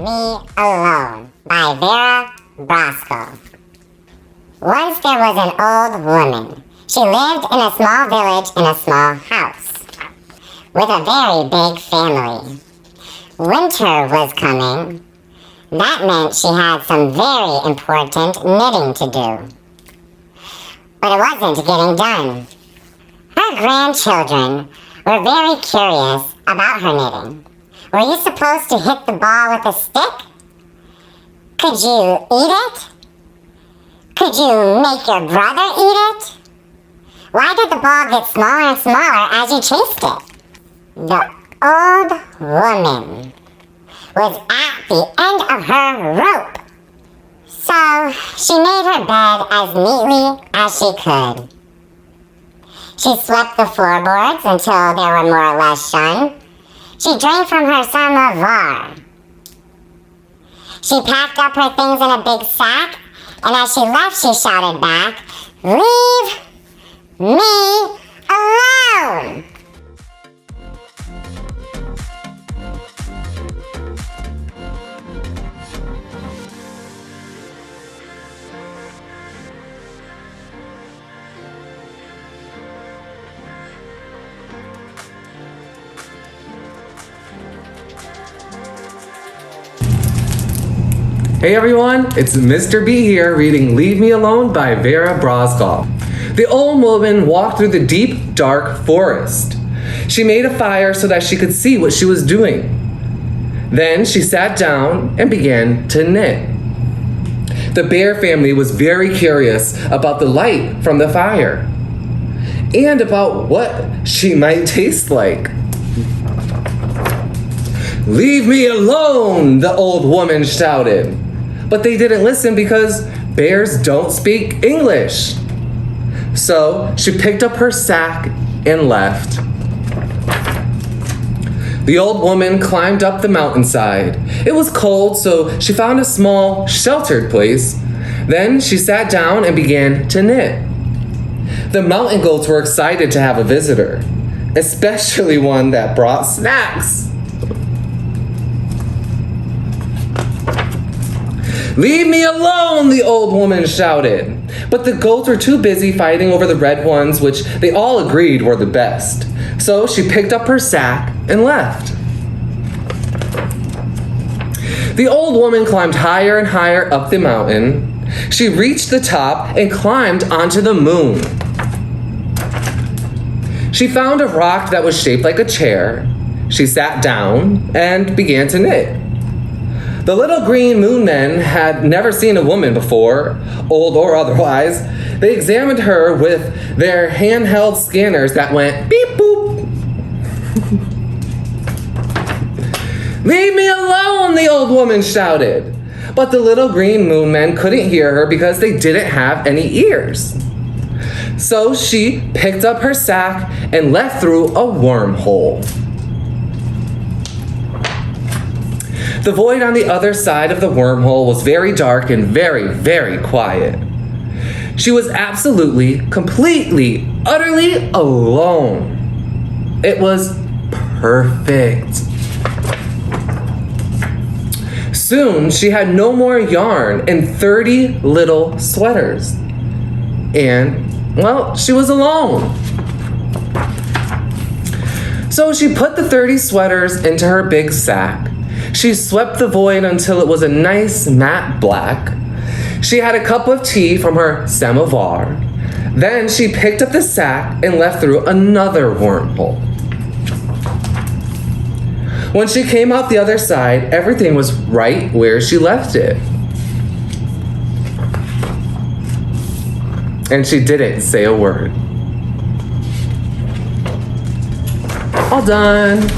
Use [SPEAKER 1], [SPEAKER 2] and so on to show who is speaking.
[SPEAKER 1] Me Alone by Vera Brosco. Once there was an old woman. She lived in a small village in a small house with a very big family. Winter was coming. That meant she had some very important knitting to do. But it wasn't getting done. Her grandchildren were very curious about her knitting. Were you supposed to hit the ball with a stick? Could you eat it? Could you make your brother eat it? Why did the ball get smaller and smaller as you chased it? The old woman was at the end of her rope. So she made her bed as neatly as she could. She swept the floorboards until they were more or less shone. She drank from her samovar. She packed up her things in a big sack, and as she left, she shouted back, "Leave me alone!"
[SPEAKER 2] Hey everyone, it's Mr. B here reading Leave Me Alone by Vera Brosco. The old woman walked through the deep, dark forest. She made a fire so that she could see what she was doing. Then she sat down and began to knit. The bear family was very curious about the light from the fire and about what she might taste like. "Leave me alone!" the old woman shouted. But they didn't listen because bears don't speak English. So she picked up her sack and left. The old woman climbed up the mountainside. It was cold, so she found a small, sheltered place. Then she sat down and began to knit. The mountain goats were excited to have a visitor, especially one that brought snacks. "Leave me alone!" the old woman shouted. But the goats were too busy fighting over the red ones, which they all agreed were the best. So she picked up her sack and left. The old woman climbed higher and higher up the mountain. She reached the top and climbed onto the moon. She found a rock that was shaped like a chair. She sat down and began to knit. The little green moon men had never seen a woman before, old or otherwise. They examined her with their handheld scanners that went beep boop. "Leave me alone!" the old woman shouted. But the little green moon men couldn't hear her because they didn't have any ears. So she picked up her sack and left through a wormhole. The void on the other side of the wormhole was very dark and very, very quiet. She was absolutely, completely, utterly alone. It was perfect. Soon, she had no more yarn and 30 little sweaters. And, well, she was alone. So she put the 30 sweaters into her big sack. She swept the void until it was a nice matte black. She had a cup of tea from her samovar. Then she picked up the sack and left through another wormhole. When she came out the other side, everything was right where she left it. And she didn't say a word. All done.